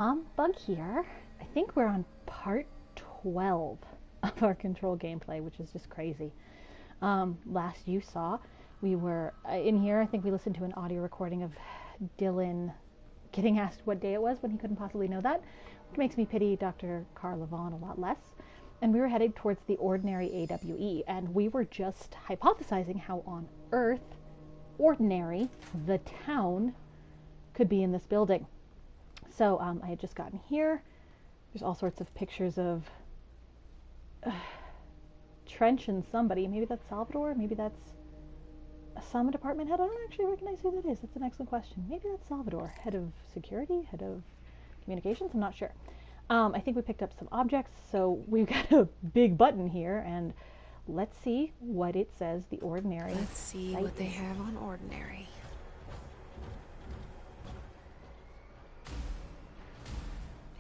Bug here. I think we're on part 12 of our control gameplay, which is just crazy. Last you saw, we were in here. I think we listened to an audio recording of Dylan getting asked what day it was when he couldn't possibly know that, which makes me pity Dr. Carl Levon a lot less. And we were headed towards the ordinary AWE, and we were just hypothesizing how on earth ordinary, the town, could be in this building. So I had just gotten here. There's all sorts of pictures of Trench and somebody. Maybe that's Salvador. Maybe that's some department head. I don't actually recognize who that is. That's an excellent question. Maybe that's Salvador, head of security, head of communications. I'm not sure. I think we picked up some objects. So we've got a big button here, and let's see what it says. The ordinary. Let's see what they have on ordinary.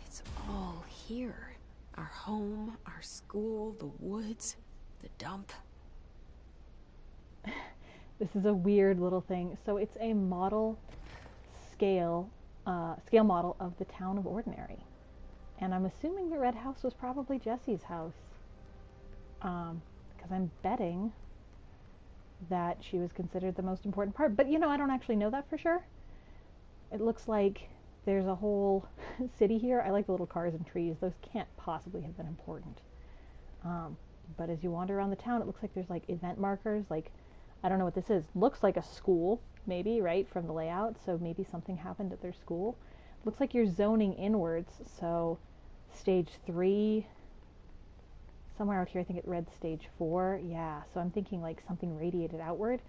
It's all here. Our home, our school, the woods, the dump. This is a weird little thing. So it's a model scale model of the town of Ordinary. And I'm assuming the red house was probably Jesse's house. Because I'm betting that she was considered the most important part. But, I don't actually know that for sure. It looks like there's a whole city here. I like the little cars and trees. Those can't possibly have been important. But as you wander around the town, it looks like there's like event markers. Like, I don't know what this is. Looks like a school, maybe, right, from the layout. So maybe something happened at their school. Looks like you're zoning inwards. So stage 3, somewhere out here, I think it read stage 4. Yeah, so I'm thinking like something radiated outward.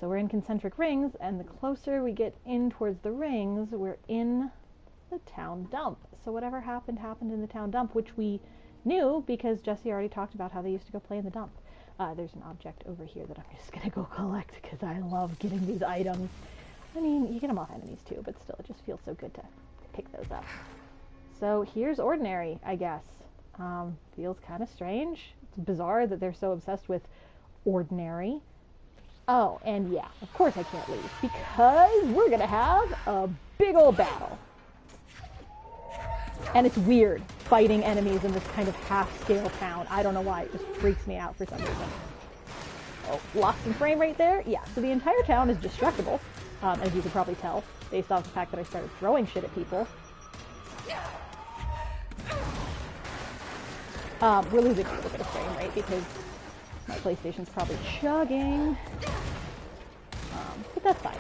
So we're in concentric rings, and the closer we get in towards the rings, we're in the town dump. So whatever happened in the town dump, which we knew because Jesse already talked about how they used to go play in the dump. There's an object over here that I'm just going to go collect because I love getting these items. I mean, you get them off enemies too, but still, it just feels so good to pick those up. So here's Ordinary, I guess. Feels kind of strange. It's bizarre that they're so obsessed with Ordinary. Oh, and yeah, of course I can't leave because we're going to have a big old battle. And it's weird fighting enemies in this kind of half-scale town. I don't know why. It just freaks me out for some reason. Oh, lost some frame rate there. Yeah, so the entire town is destructible, as you could probably tell, based off the fact that I started throwing shit at people. We're losing a little bit of frame rate because my PlayStation's probably chugging. But that's fine.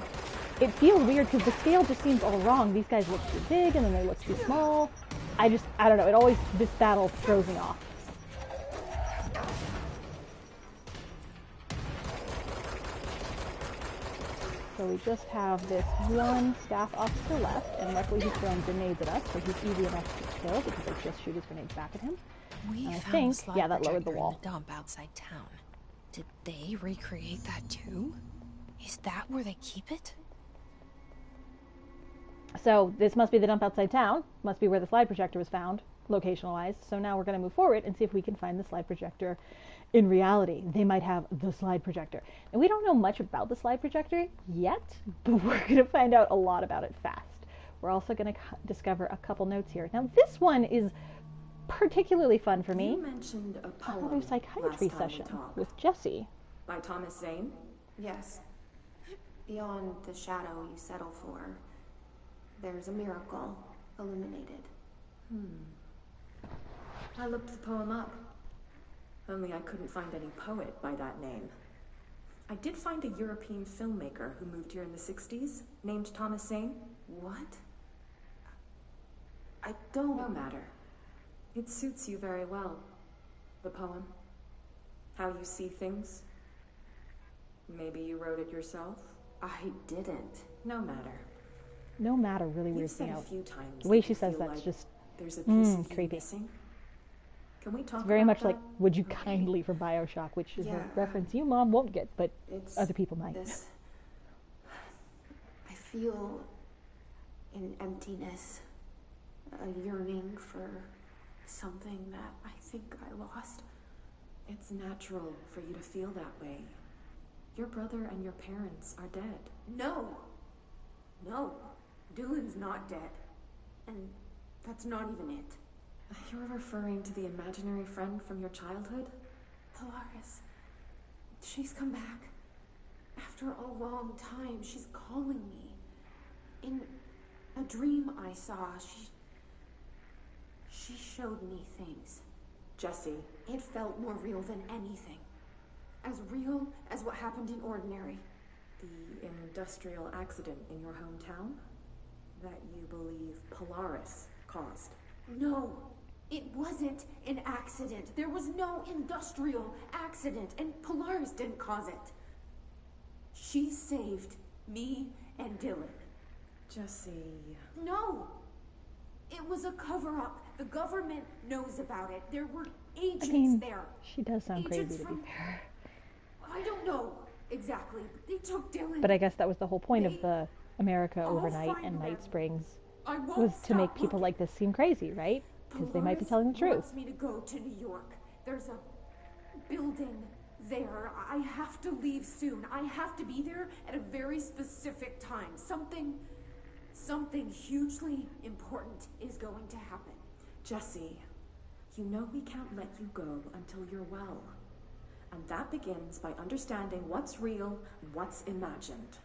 It feels weird because the scale just seems all wrong. These guys look too big and then they look too small. I don't know. This battle throws me off. So we just have this one staff officer left, and luckily he's throwing grenades at us, so he's easy enough to kill because I just shoot his grenades back at him. I think, yeah, that lowered the wall. In the dump outside town. Did they recreate that too? Is that where they keep it? So this must be the dump outside town. Must be where the slide projector was found, location-wise. So now we're going to move forward and see if we can find the slide projector in reality. They might have the slide projector. And we don't know much about the slide projector yet, but we're going to find out a lot about it fast. We're also going to discover a couple notes here. Now this one is particularly fun for me. You mentioned a poem Another psychiatry session with Jesse. By Thomas Zane? Yes. Beyond the shadow you settle for, there's a miracle illuminated. I looked the poem up. Only I couldn't find any poet by that name. I did find a European filmmaker who moved here in the 60s, named Thomas Zane. What? I don't... No matter. It suits you very well. The poem. How you see things. Maybe you wrote it yourself? I didn't. No matter. No matter really You've weirds me said a out. few times The way that she you says feel that's like just there's a piece of you creepy. missing. Can we talk It's very about much that? like, would you kindly for Bioshock, which is Yeah, a reference you, Mom, won't get, but It's other people might. this. I feel an emptiness, a yearning for something that I think I lost. It's natural for you to feel that way. Your brother and your parents are dead. No. No. Dylan's not dead. And That's not even it. You're referring to the imaginary friend from your childhood? Polaris. She's come back. After a long time, she's calling me. In a dream I saw, she showed me things. Jesse. It felt more real than anything. As real as what happened in Ordinary. The industrial accident in your hometown? That you believe Polaris caused? No, it wasn't an accident. There was no industrial accident, and Polaris didn't cause it. She saved me and Dylan. Jesse... No! It was a cover-up. The government knows about it. There were agents there. She does sound Agents crazy, to be fair. I don't know exactly, but they took Dylan. But I guess that was the whole point of the America I'll Overnight find and Night them. Springs, I won't was to make stop people looking. like this seem crazy, right? Because they might be telling the truth. Wants me to go to New York. There's a building there. I have to leave soon. I have to be there at a very specific time. Something hugely important is going to happen. Jesse, you know we can't let you go until you're well. And that begins by understanding what's real and what's imagined.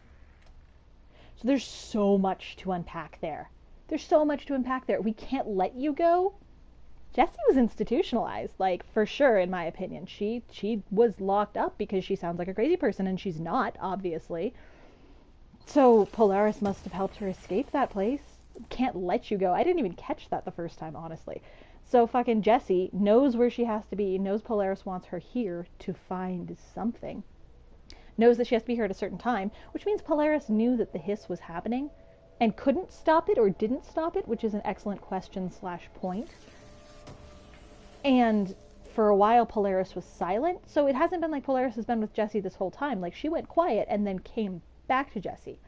So there's so much to unpack there. There's so much to unpack there. We can't let you go. Jessie was institutionalized, like, for sure, in my opinion. She was locked up because she sounds like a crazy person, and she's not, obviously. So Polaris must have helped her escape that place. Can't let you go. I didn't even catch that the first time, honestly. So fucking Jessie knows where she has to be, knows Polaris wants her here to find something. Knows that she has to be here at a certain time, which means Polaris knew that the hiss was happening and couldn't stop it or didn't stop it, which is an excellent question / point. And for a while, Polaris was silent. So it hasn't been like Polaris has been with Jessie this whole time. Like, she went quiet and then came back to Jessie.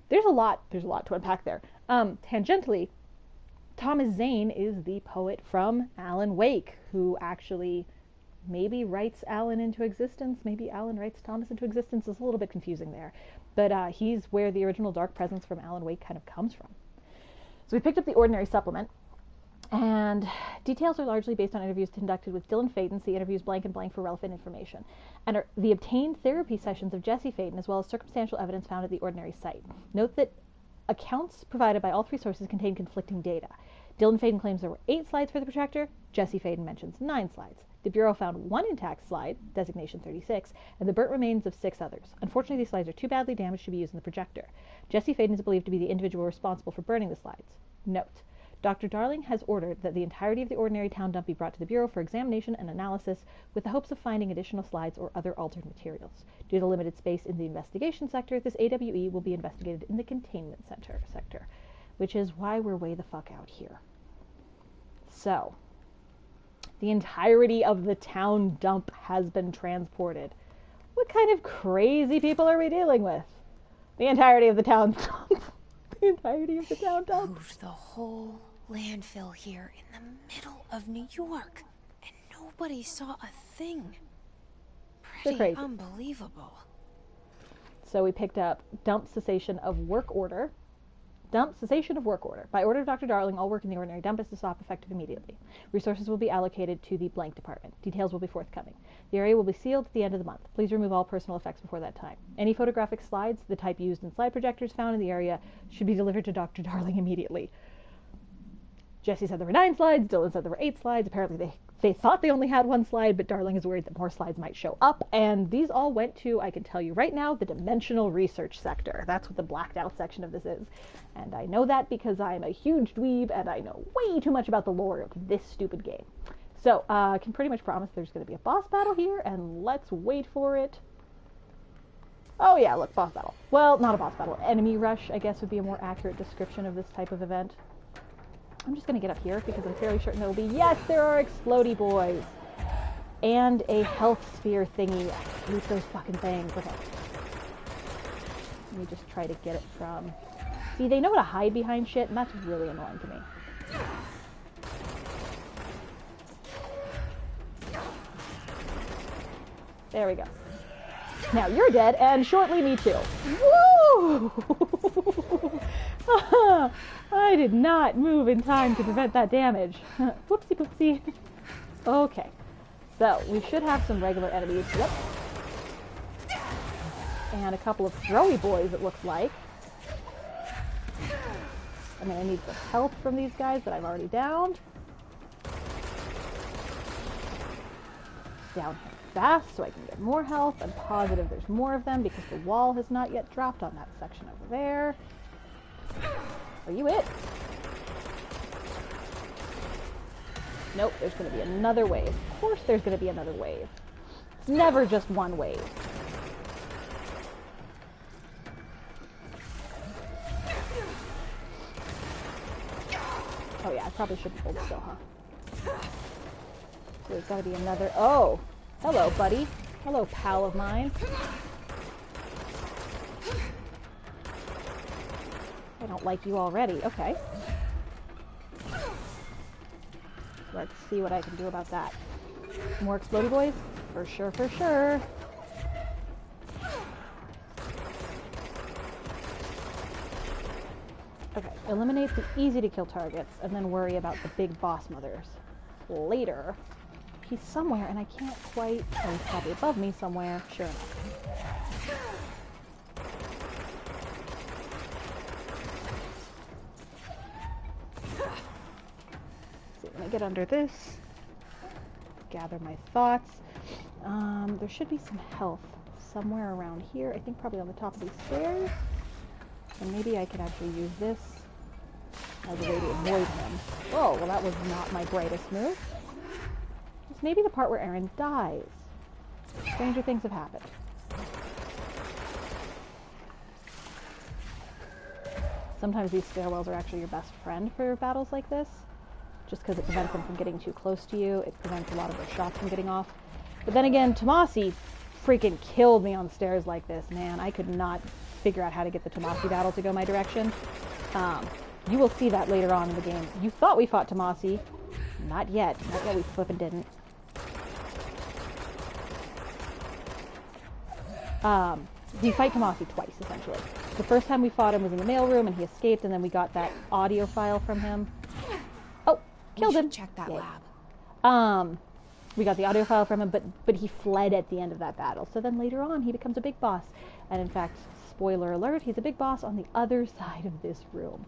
There's a lot to unpack there. Tangentially, Thomas Zane is the poet from Alan Wake, who actually maybe writes Alan into existence. Maybe Alan writes Thomas into existence. It's a little bit confusing there. But he's where the original Dark Presence from Alan Wake kind of comes from. So we picked up the Ordinary supplement. And details are largely based on interviews conducted with Dylan Faden. See interviews blank and blank for relevant information. And are the obtained therapy sessions of Jessie Faden, as well as circumstantial evidence found at the Ordinary site. Note that accounts provided by all three sources contain conflicting data. Dylan Faden claims there were 8 slides for the projector. Jessie Faden mentions 9 slides. The Bureau found 1 intact slide, designation 36, and the burnt remains of 6 others. Unfortunately, these slides are too badly damaged to be used in the projector. Jessie Faden is believed to be the individual responsible for burning the slides. Note: Dr. Darling has ordered that the entirety of the Ordinary town dump be brought to the Bureau for examination and analysis with the hopes of finding additional slides or other altered materials. Due to limited space in the investigation sector, this AWE will be investigated in the containment sector, which is why we're way the fuck out here. So, the entirety of the town dump has been transported. What kind of crazy people are we dealing with? The entirety of the town dump. The entirety of the town dump. Moved the whole landfill here in the middle of New York, and nobody saw a thing. They're Pretty crazy. unbelievable. So we picked up dump cessation of work order. Dump cessation of work order. By order of Dr. Darling, all work in the Ordinary dump is to stop effective immediately. Resources will be allocated to the blank department. Details will be forthcoming. The area will be sealed at the end of the month. Please remove all personal effects before that time. Any photographic slides, the type used in slide projectors found in the area, should be delivered to Dr. Darling immediately. Jessie said there were 9 slides. Dylan said there were 8 slides. Apparently they thought they only had 1 slide, but Darling is worried that more slides might show up. And these all went to, I can tell you right now, the dimensional research sector. That's what the blacked out section of this is. And I know that because I'm a huge dweeb and I know way too much about the lore of this stupid game. So I can pretty much promise there's going to be a boss battle here, and let's wait for it. Oh yeah, look, boss battle. Well, not a boss battle. Enemy rush, I guess, would be a more accurate description of this type of event. I'm just going to get up here because I'm fairly certain there'll be... Yes, there are explodey boys! And a health sphere thingy. I hate those fucking things. Okay. Let me just try to get it from... See, they know how to hide behind shit, and that's really annoying to me. There we go. Now you're dead, and shortly me too. Woo! I I did not move in time to prevent that damage. Whoopsie poopsie. Okay. So, we should have some regular enemies. Yep. And a couple of throwy boys, it looks like. I mean, I need some help from these guys that I've already downed. Down here fast so I can get more health. I'm positive there's more of them because the wall has not yet dropped on that section over there. Are you it? Nope, there's going to be another wave. Of course there's going to be another wave. It's never just one wave. Oh yeah, I probably shouldn't hold still, huh? So there's got to be another... Oh! Hello, buddy. Hello, pal of mine. I don't like you already. Okay. Let's see what I can do about that. More explodey boys? For sure, for sure. Okay, eliminate the easy to kill targets and then worry about the big boss mothers later. He's somewhere and I can't quite... Oh, he's probably above me somewhere. Sure enough. See, let me get under this. Gather my thoughts. There should be some health somewhere around here. I think probably on the top of these stairs. And maybe I could actually use this as a way to avoid him. Oh, well that was not my brightest move. It's maybe the part where Aaron dies. Stranger things have happened. Sometimes these stairwells are actually your best friend for battles like this. Just because it prevents them from getting too close to you. It prevents a lot of their shots from getting off. But then again, Tomasi freaking killed me on stairs like this, man. I could not figure out how to get the Tomasi battle to go my direction. You will see that later on in the game. You thought we fought Tomasi. Not yet. Not yet, we flippin' didn't. We fight Tomasi twice, essentially. The first time we fought him was in the mailroom and he escaped, and then we got that audio file from him. Oh, killed him. Check that Yay. lab. We got the audio file from him, but he fled at the end of that battle. So then later on, he becomes a big boss. And in fact, spoiler alert, he's a big boss on the other side of this room.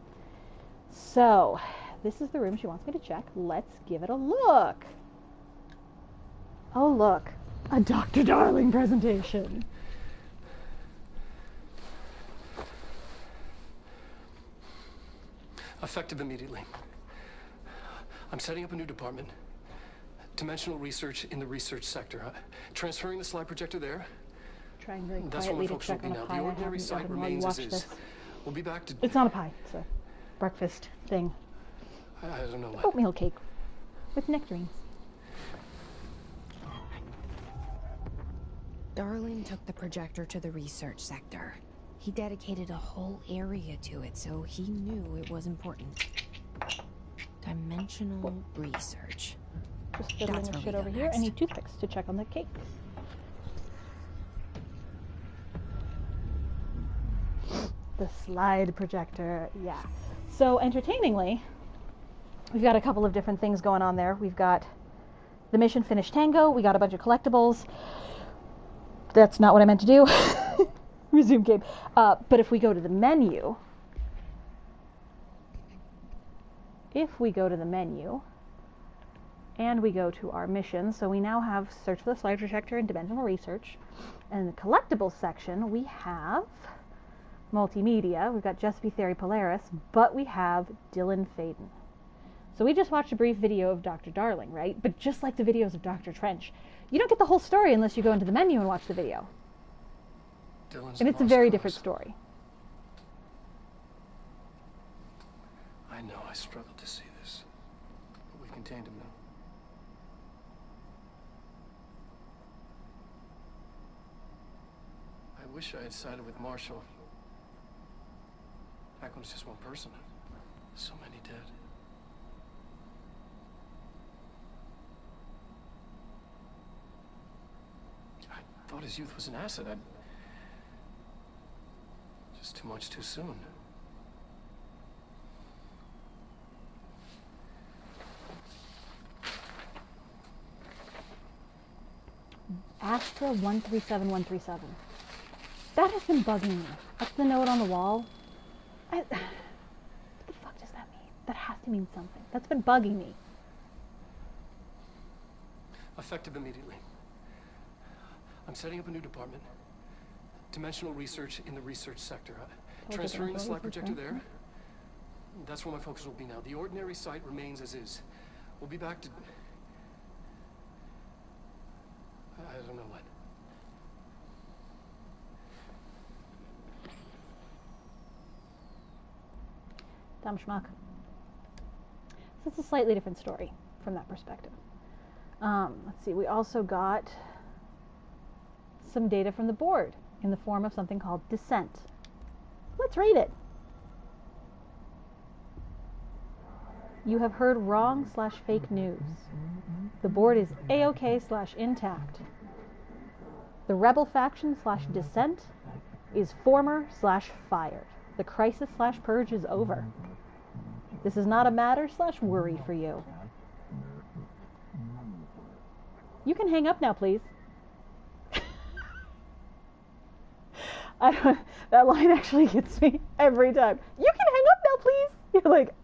So, this is the room she wants me to check. Let's give it a look. Oh, look. A Dr. Darling presentation. Effective immediately. I'm setting up a new department. Dimensional research in the research sector. Transferring the slide projector there. Trying very That's where my quietly to folks will check be on a now. pie The I ordinary haven't site eaten while you remains as watch is. this. We'll be back to... It's not a pie. It's a breakfast thing. I don't know. Oatmeal cake with nectarines. Darling took the projector to the research sector. He dedicated a whole area to it, so he knew it was important. Dimensional research. Just fiddling That's with where shit we over go here. I next. need toothpicks to check on the cake. The slide projector, yeah. So entertainingly, we've got a couple of different things going on there. We've got the mission finished tango. We got a bunch of collectibles. That's not what I meant to do. Resume game. But if we go to the menu, and we go to our mission, so we now have search for the slide projector and dimensional research. And in the collectibles section, we have multimedia. We've got Just Be Theory Polaris, but we have Dylan Faden. So we just watched a brief video of Dr. Darling, right? But just like the videos of Dr. Trench, you don't get the whole story unless you go into the menu and watch the video. Dylan's And it's a lost very cause. different story. I know, I struggled to see this. But we've contained him now. I wish I had sided with Marshall. Back when it's just one person. So many dead. I thought his youth was an asset. Just too much too soon. Astra 137137. That has been bugging me. That's the note on the wall. What the fuck does that mean? That has to mean something. That's been bugging me. Effective immediately. I'm setting up a new department. Dimensional research in the research sector. Transferring the slide projector there. That's where my focus will be now. The ordinary site remains as is. We'll be back to... I don't know what. Dumb schmuck. So it's a slightly different story from that perspective. Let's see, we also got some data from the board in the form of something called dissent. Let's read it. You have heard wrong/fake news. The board is A-OK/intact. The rebel faction/dissent is former/fired. The crisis/purge is over. This is not a matter/worry for you. You can hang up now, please. That line actually gets me every time. You can hang up now, please. You're like,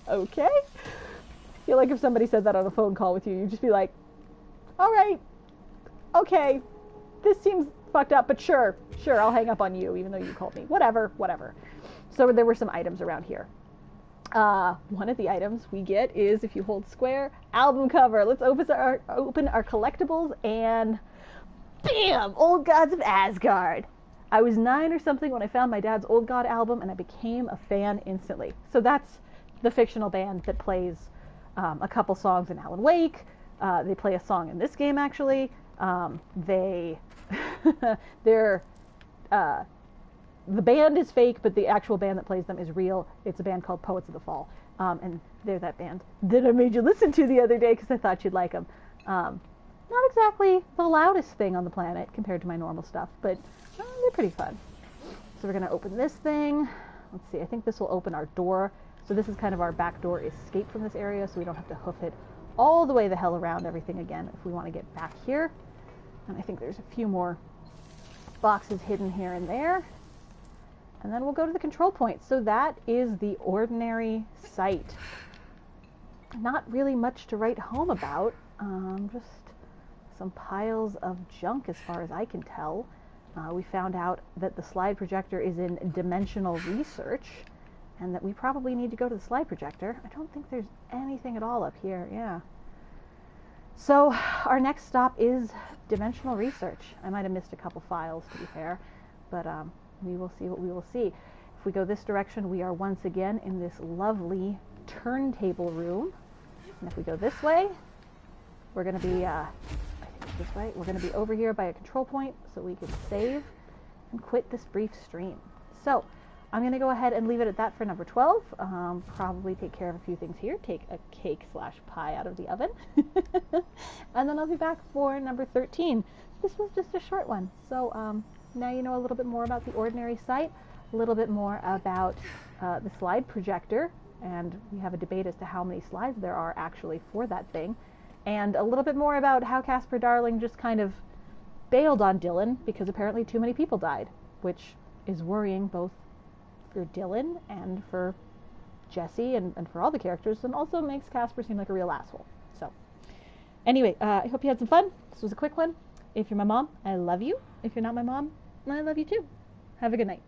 okay. I feel like if somebody said that on a phone call with you, you'd just be like, all right, okay, this seems fucked up, but sure, I'll hang up on you, even though you called me. Whatever. So there were some items around here. One of the items we get is, if you hold square, album cover. Let's open our collectibles, and bam! Old Gods of Asgard. I was 9 or something when I found my dad's Old God album, and I became a fan instantly. So that's the fictional band that plays a couple songs in Alan Wake. They play a song in this game, actually. The band is fake, but the actual band that plays them is real. It's a band called Poets of the Fall. And they're that band that I made you listen to the other day because I thought you'd like them. Not exactly the loudest thing on the planet compared to my normal stuff, but they're pretty fun. So we're going to open this thing. Let's see, I think this will open our door. So this is kind of our backdoor escape from this area, so we don't have to hoof it all the way the hell around everything again if we want to get back here. And I think there's a few more boxes hidden here and there. And then we'll go to the control point. So that is the ordinary site. Not really much to write home about. Just some piles of junk as far as I can tell. We found out that the slide projector is in dimensional research, and that we probably need to go to the slide projector. I don't think there's anything at all up here, yeah. So our next stop is dimensional research. I might have missed a couple files, to be fair, but we will see what we will see. If we go this direction, we are once again in this lovely turntable room. And if we go this way, we're going to be, I think it's this way, we're going to be over here by a control point so we can save and quit this brief stream. So I'm going to go ahead and leave it at that for number 12. Probably take care of a few things here. Take a cake/pie out of the oven. And then I'll be back for number 13. This was just a short one. So now you know a little bit more about the ordinary site, a little bit more about the slide projector, and we have a debate as to how many slides there are actually for that thing, and a little bit more about how Casper Darling just kind of bailed on Dylan because apparently too many people died, which is worrying both for Dylan and for Jesse and for all the characters, and also makes Casper seem like a real asshole. So anyway, I hope you had some fun. This was a quick one. If you're my mom, I love you. If you're not my mom, I love you too. Have a good night.